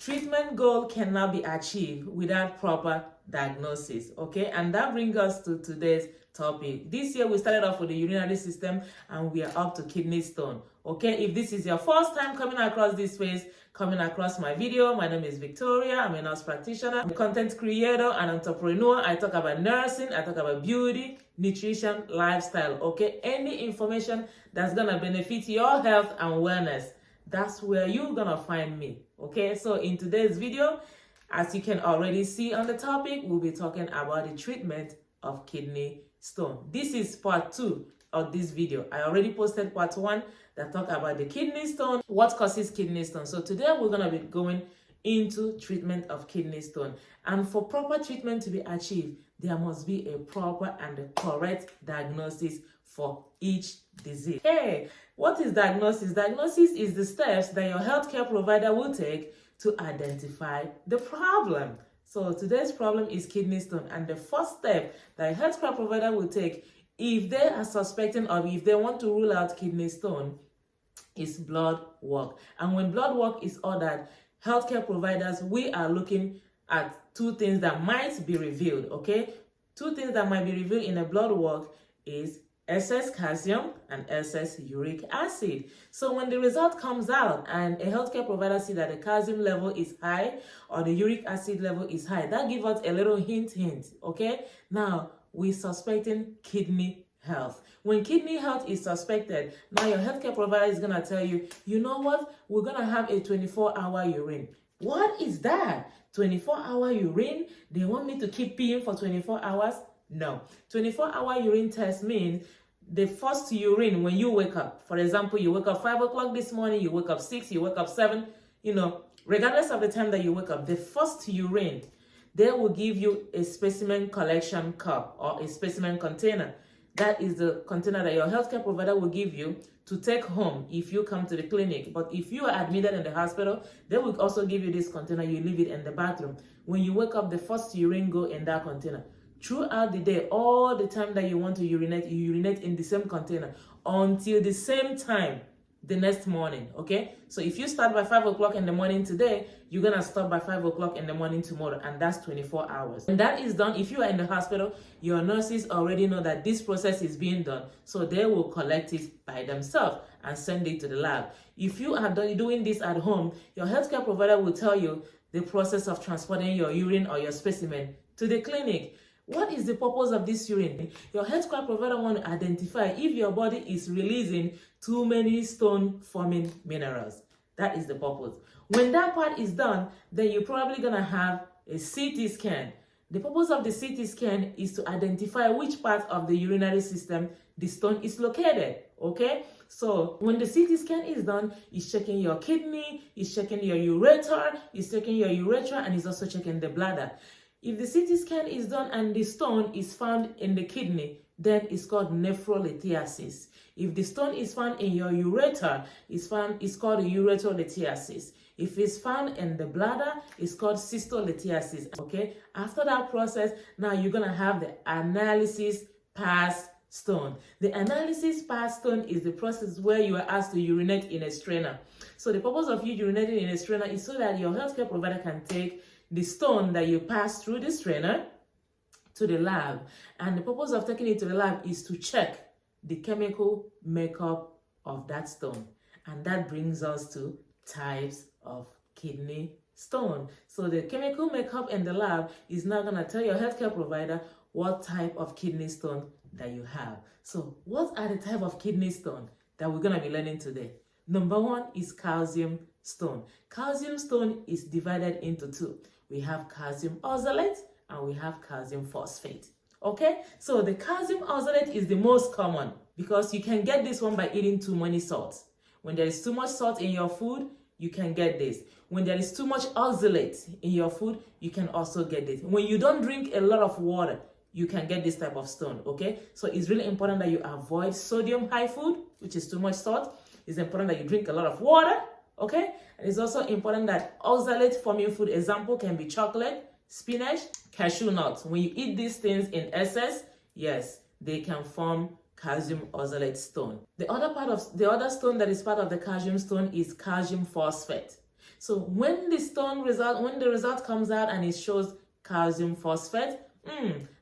treatment goal cannot be achieved without proper diagnosis, okay? And that brings us to today's topic. This year we started off with the urinary system and we are up to kidney stone, okay? If this is your first time coming across this space, coming across my video, my name is Victoria. I'm a nurse practitioner, I'm a content creator and entrepreneur. I talk about nursing, I talk about beauty, nutrition, lifestyle, okay? Any information that's gonna benefit your health and wellness, that's where you're gonna find me, okay? So in today's video, as you can already see on the topic, we'll be talking about the treatment of kidney stone. This is part 2 of this video. I already posted part 1 that talk about the kidney stone, what causes kidney stone. So today we're gonna be going into treatment of kidney stone. And for proper treatment to be achieved, there must be a proper and a correct diagnosis for each disease. Hey, what is diagnosis? Diagnosis is the steps that your healthcare provider will take to identify the problem. So today's problem is kidney stone, and the first step that a healthcare provider will take if they are suspecting or if they want to rule out kidney stone is blood work. And when blood work is ordered, healthcare providers, we are looking at 2 things that might be revealed, okay? 2 things that might be revealed in a blood work is excess calcium and excess uric acid. So when the result comes out and a healthcare provider sees that the calcium level is high or the uric acid level is high, that gives us a little hint, okay? Now, we're suspecting kidney health. When kidney health is suspected, now your healthcare provider is gonna tell you, you know what? We're gonna have a 24-hour urine. What is that? 24-hour urine? They want me to keep peeing for 24 hours? No. 24-hour urine test means the first urine when you wake up. For example, you wake up 5 o'clock this morning, you wake up 6, you wake up 7, regardless of the time that you wake up, the first urine, they will give you a specimen collection cup or a specimen container. That is the container that your healthcare provider will give you to take home if you come to the clinic. But if you are admitted in the hospital, they will also give you this container. You leave it in the bathroom. When you wake up, the first urine go in that container. Throughout the day, all the time that you want to urinate, you urinate in the same container until the same time the next morning, okay? So if you start by 5 o'clock in the morning today, you're gonna stop by 5 o'clock in the morning tomorrow, and that's 24 hours. When that is done, if you are in the hospital, your nurses already know that this process is being done, so they will collect it by themselves and send it to the lab. If you are doing this at home, your healthcare provider will tell you the process of transporting your urine or your specimen to the clinic. What is the purpose of this urine? Your healthcare provider want to identify if your body is releasing too many stone-forming minerals. That is the purpose. When that part is done, then you're probably going to have a CT scan. The purpose of the CT scan is to identify which part of the urinary system the stone is located, okay? So when the CT scan is done, it's checking your kidney, it's checking your ureter, it's checking your urethra, and it's also checking the bladder. If the CT scan is done and the stone is found in the kidney, then it's called nephrolithiasis. If the stone is found in your ureter, it's called ureterolithiasis. If it's found in the bladder, it's called cystolithiasis, okay? After that process, now you're gonna have the analysis pass stone. The analysis pass stone is the process where you are asked to urinate in a strainer. So the purpose of you urinating in a strainer is so that your healthcare provider can take the stone that you pass through the strainer to the lab. And the purpose of taking it to the lab is to check the chemical makeup of that stone. And that brings us to types of kidney stone. So the chemical makeup in the lab is now going to tell your healthcare provider what type of kidney stone that you have. So what are the type of kidney stone that we're going to be learning today? Number 1 is calcium stone. Calcium stone is divided into 2. We have calcium oxalate and we have calcium phosphate. Okay, so the calcium oxalate is the most common because you can get this one by eating too many salts. When there is too much salt in your food, you can get this. When there is too much oxalate in your food, you can also get this. When you don't drink a lot of water, you can get this type of stone, okay? So it's really important that you avoid sodium high food, which is too much salt. It's important that you drink a lot of water, okay? And it's also important that oxalate forming food, example, can be chocolate, spinach, cashew nuts. When you eat these things in excess, yes, they can form calcium oxalate stone. The other stone that is part of the calcium stone is calcium phosphate. So when the result comes out and it shows calcium phosphate,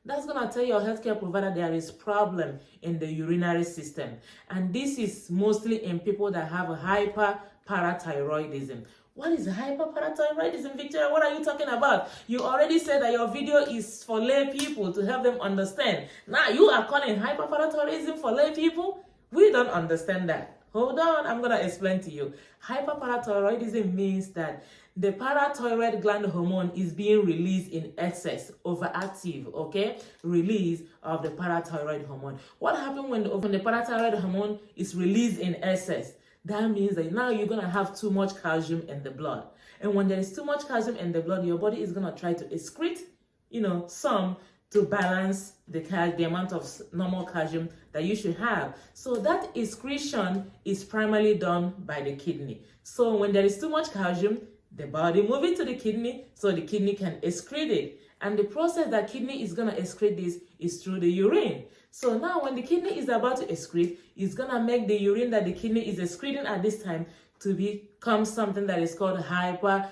that's gonna tell your healthcare provider there is problem in the urinary system. And this is mostly in people that have a hyperparathyroidism. What is hyperparathyroidism, Victoria? What are you talking about? You already said that your video is for lay people to help them understand. Now you are calling hyperparathyroidism for lay people? We don't understand that. Hold on, I'm gonna explain to you. Hyperparathyroidism means that the parathyroid gland hormone is being released in excess, overactive, okay? Release of the parathyroid hormone. What happens when the parathyroid hormone is released in excess? That means that now you're gonna have too much calcium in the blood. And when there is too much calcium in the blood, your body is gonna try to excrete, some to balance the amount of normal calcium that you should have. So that excretion is primarily done by the kidney. So when there is too much calcium, the body moves it to the kidney so the kidney can excrete it. And the process that kidney is gonna excrete this is through the urine. So now when the kidney is about to excrete, it's gonna make the urine that the kidney is excreting at this time to become something that is called hypercalciuria.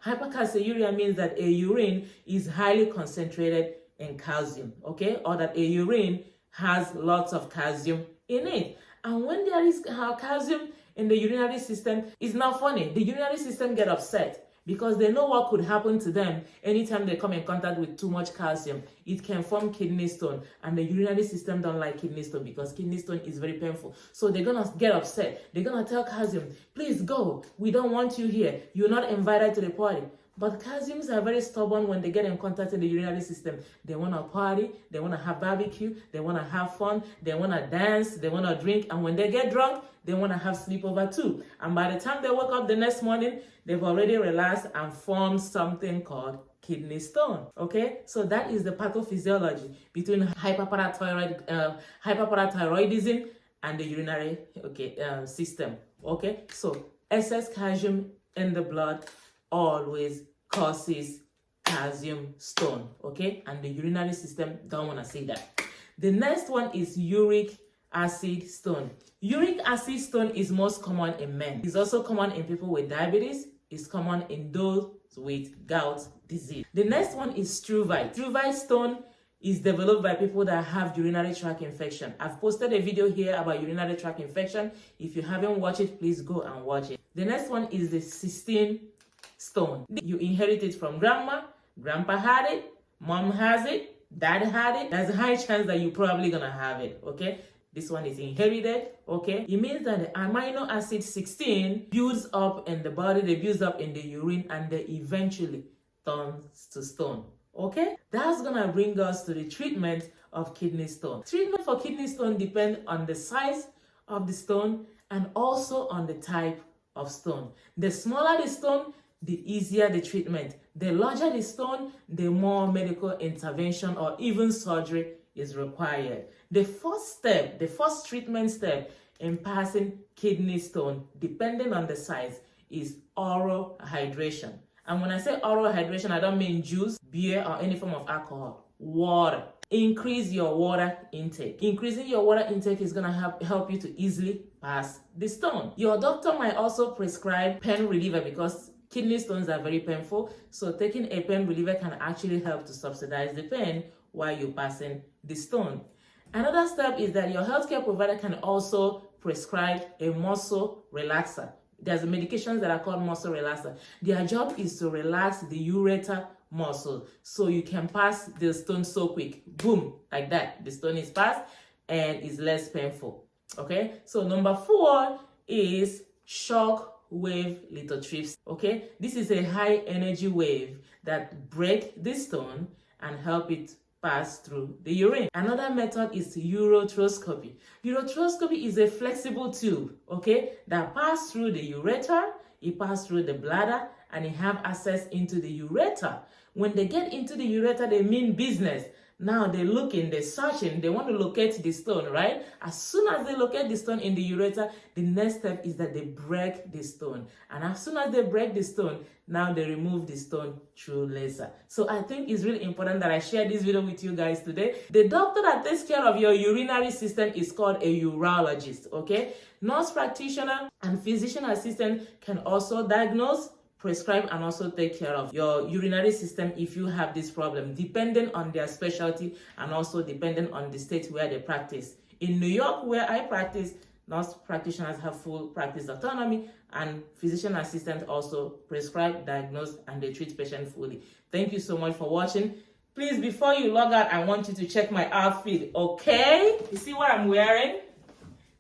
Hypercalciuria means that a urine is highly concentrated in calcium, okay? Or that a urine has lots of calcium in it. And when there is calcium in the urinary system, it's not funny. The urinary system get upset because they know what could happen to them anytime they come in contact with too much calcium. It can form kidney stone, and the urinary system don't like kidney stone because kidney stone is very painful. So they're gonna get upset. They're gonna tell calcium, please go. We don't want you here. You're not invited to the party. But calciums are very stubborn when they get in contact in the urinary system. They want to party, they want to have barbecue, they want to have fun, they want to dance, they want to drink, and when they get drunk, they want to have sleepover too. And by the time they wake up the next morning, they've already relaxed and formed something called kidney stone, okay? So that is the pathophysiology between hyperparathyroidism and the urinary system, okay? So excess calcium in the blood always causes calcium stone, okay? And the urinary system don't want to see that. The next one is uric acid stone. Uric acid stone is most common in men. It's also common in people with diabetes. It's common in those with gout disease. The next one is struvite. Struvite stone is developed by people that have urinary tract infection. I've posted a video here about urinary tract infection. If you haven't watched it, please go and watch it. The next one is the cystine stone. You inherit it from grandma, grandpa had it, mom has it, dad had it. There's a high chance that you're probably gonna have it, okay? This one is inherited, okay? It means that the amino acid 16 builds up in the body, they builds up in the urine, and they eventually turns to stone, okay? That's gonna bring us to the treatment of kidney stone. Treatment for kidney stone depends on the size of the stone and also on the type of stone. The smaller the stone, the easier the treatment. The larger the stone, the more medical intervention or even surgery is required. The first treatment step in passing kidney stone, depending on the size, is oral hydration. And when I say oral hydration, I don't mean juice, beer, or any form of alcohol. Water. Increase your water intake. Increasing your water intake is going to help you to easily pass the stone. Your doctor might also prescribe pain reliever because kidney stones are very painful, so taking a pain reliever can actually help to subsidize the pain while you're passing the stone. Another step is that your healthcare provider can also prescribe a muscle relaxer. There's medications that are called muscle relaxer. Their job is to relax the ureter muscle so you can pass the stone so quick. Boom, like that. The stone is passed and is less painful. Okay, so number 4 is shock wave lithotripsy. Okay, this is a high energy wave that break the stone and help it pass through the urine. Another method is ureteroscopy. Ureteroscopy is a flexible tube, okay, that pass through the ureter, it pass through the bladder, and it have access into the ureter. When they get into the ureter, they mean business. Now they're looking, they're searching, they want to locate the stone, right? As soon as they locate the stone in the ureter, the next step is that they break the stone. And as soon as they break the stone, now they remove the stone through laser. So I think it's really important that I share this video with you guys today. The doctor that takes care of your urinary system is called a urologist, okay? Nurse practitioner and physician assistant can also diagnose, prescribe, and also take care of your urinary system if you have this problem, depending on their specialty and also depending on the state where they practice. In New York, where I practice, nurse practitioners have full practice autonomy, and physician assistants also prescribe, diagnose, and they treat patients fully. Thank you so much for watching. Please, before you log out, I want you to check my outfit, okay? You see what I'm wearing?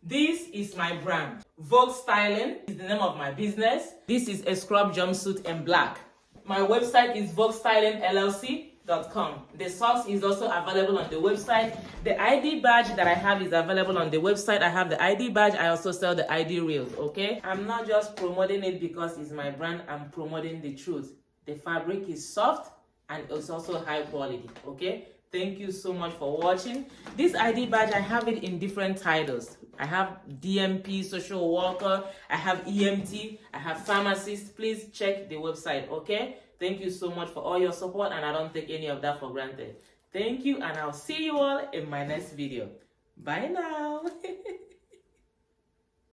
This is my brand. Vogue Styling is the name of my business. This is a scrub jumpsuit in black. My website is voguestylingllc.com. The socks is also available on the website. The ID badge that I have is available on the website. I have the ID badge. I also sell the ID reels, okay? I'm not just promoting it because it's my brand. I'm promoting the truth. The fabric is soft and it's also high quality, okay? Thank you so much for watching. This ID badge, I have it in different titles. I have DMP, social worker, I have EMT, I have pharmacist. Please check the website, okay? Thank you so much for all your support, and I don't take any of that for granted. Thank you, and I'll see you all in my next video. Bye now.